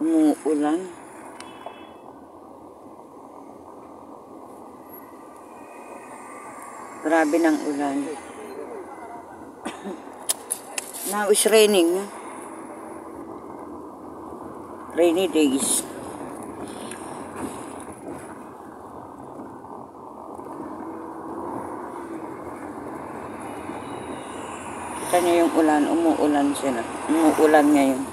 Umuulan. Grabe ng ulan. Now it's raining. Rainy days. Kita nyo yung ulan, umuulan siya na. Umuulan ngayon.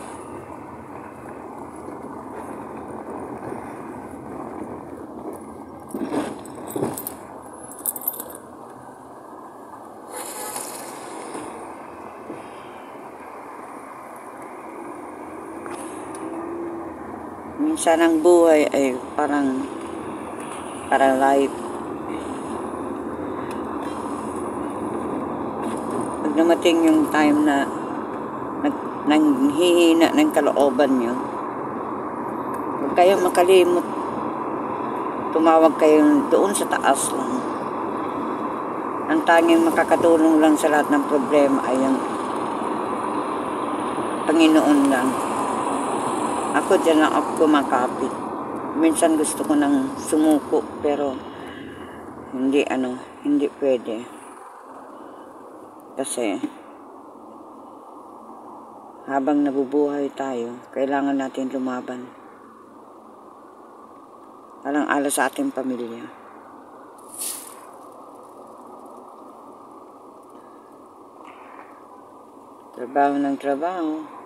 Minsan ang buhay ay parang life. Pag dumating yung time na nanghihina ng kalooban nyo, huwag kayong makalimot. Tumawag kayo doon sa taas lang. Ang tanging makakatulong lang sa lahat ng problema ay ang Panginoon lang. Ako dyan lang ako kumakapit. Minsan gusto ko nang sumuko pero hindi pwede. Kasi habang nabubuhay tayo, kailangan natin lumaban. Alang-ala sa ating pamilya. Trabaho ng trabaho.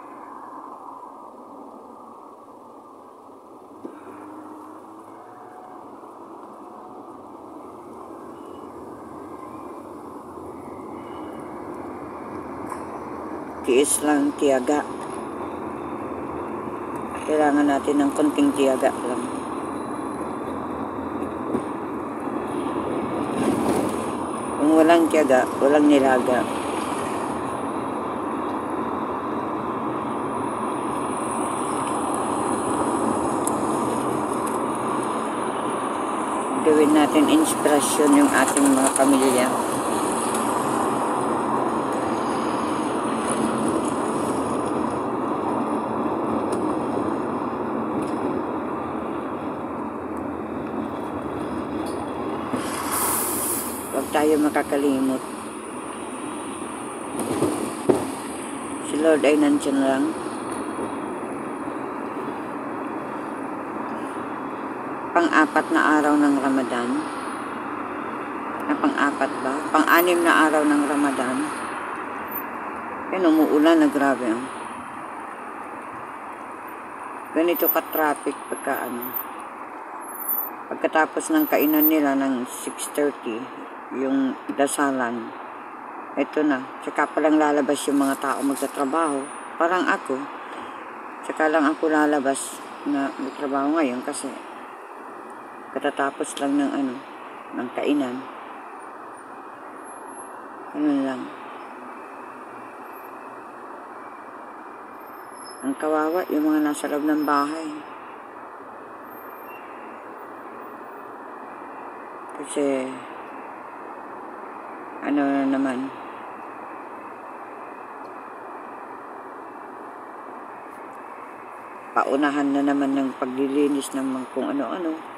Tiis lang, tiyaga. Kailangan natin ng konting tiyaga lang. Kung walang tiyaga, walang nilaga. Gawin natin inspirasyon yung ating mga pamilya. Huwag tayo makakalimot. Si Lord ay nandyan lang. Pang-apat na araw ng Ramadan. Pang-apat ba? Pang-anim na araw ng Ramadan. Yan, umuulan na grabe. Ganito ka-traffic pagkatapos ng kainan nila ng 6:30. Yung dasalan, ito na, saka palang lalabas yung mga tao magtatrabaho. Parang ako, saka lang ako lalabas na magtrabaho ngayon kasi katatapos lang ng kainan. Ganun lang. Ang kawawa, yung mga nasa loob ng bahay. Kasi naman, paunahan na naman ng paglilinis ng kung ano-ano.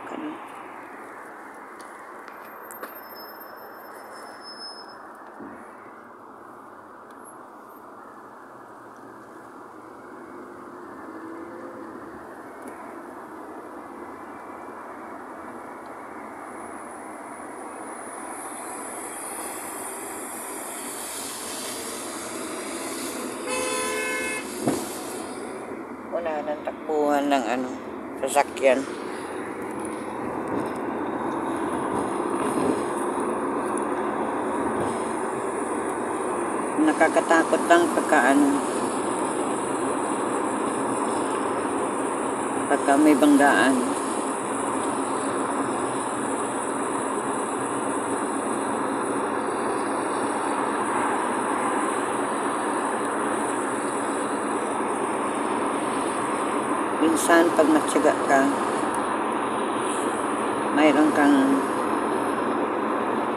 Una ng takbuhan ng sasakyan. Nakakatakot lang pagka may banggaan. Minsan pag nagtiyaga ka, mayroon kang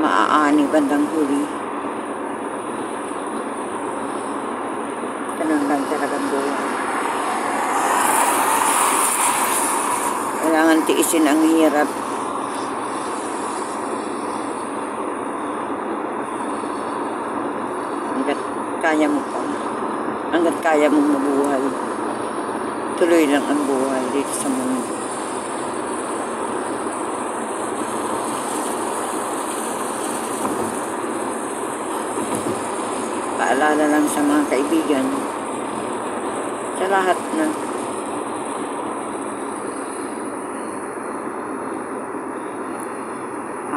maaani bandang huli. Ganun lang talagang buhay. Kailangan tiisin ang hirap. Hanggat kaya mo pa. Hanggat kaya mong mabuhay. Tuloy lang ang buhay dito sa mundo. Paalala lang sa mga kaibigan, sa lahat na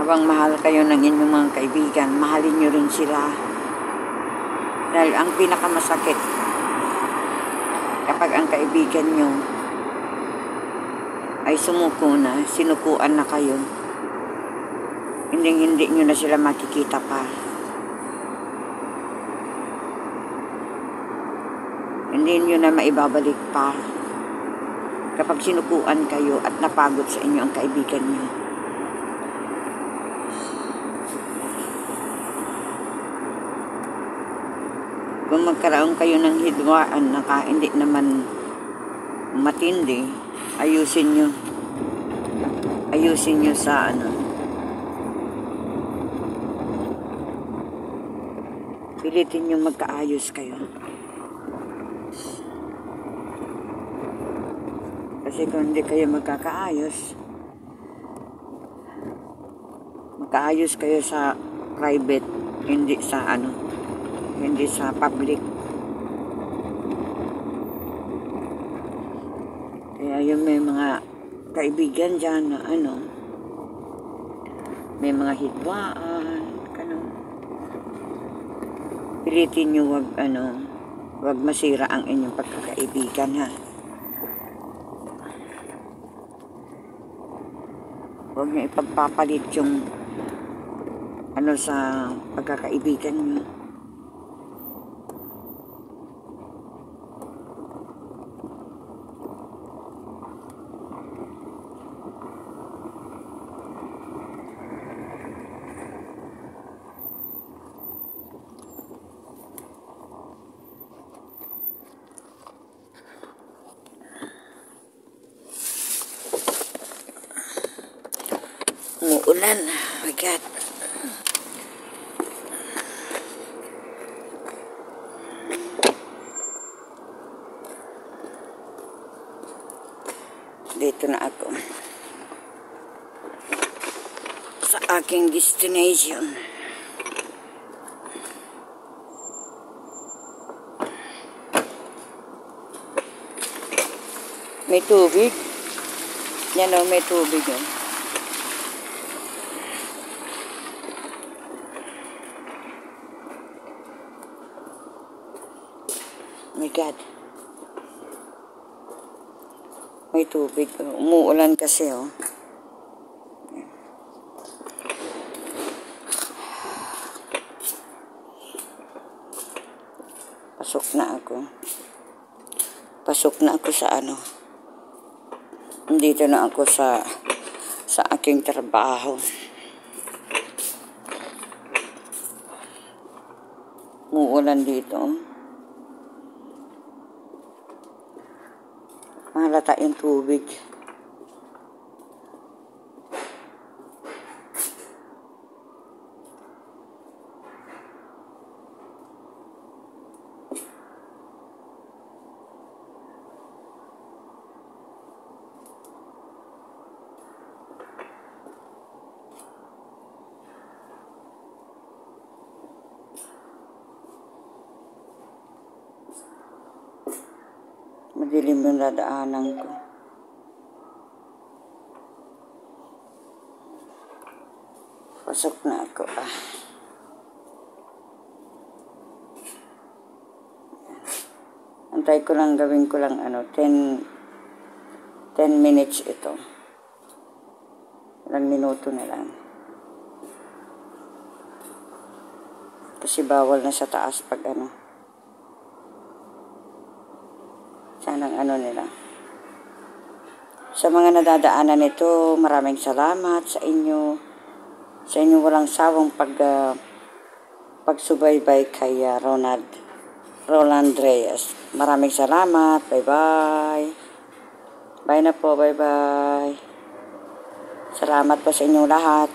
habang mahal kayo ng inyong mga kaibigan, mahalin nyo rin sila. Dahil ang pinakamasakit, kapag ang kaibigan nyo ay sumuko na, sinukuan na kayo, hindi nyo na sila makikita pa. Hindi nyo na maibabalik pa kapag sinukuan kayo at napagod sa inyo ang kaibigan nyo. Kung magkaroon kayo ng hidwaan na hindi naman matindi, ayusin nyo. Ayusin nyo sa pilitin nyo magkaayos kayo. Kasi kung hindi kayo magkakaayos kayo sa private, hindi sa hindi sa public. Kaya yung may mga kaibigan dyan na may mga hidwaan, pilitin nyo wag masira ang inyong pagkakaibigan, ha. Huwag nyo ipagpapalit yung sa pagkakaibigan nyo. Umuulan. Oh my God. Dito na ako sa aking destination. May tubig. Yan o, may tubig yun. Oh my God. May tubig. Umuulan kasi, oh. Pasok na ako. Pasok na ako sa Dito na ako sa aking trabaho. Umuulan dito, oh. Mahalata yung tubig. Madilim yung dadaanan ko. Pasok na ako, Antay ko lang, gawin ko lang 10 minutes ito. Ilang minuto na lang. Kasi bawal na sa taas pag sanang nila. Sa mga nadadaanan nito, maraming salamat sa inyo. Sa inyo walang sawang pagsubaybay kay Roland Reyes. Maraming salamat. Bye-bye. Bye na po. Bye-bye. Salamat po sa inyong lahat.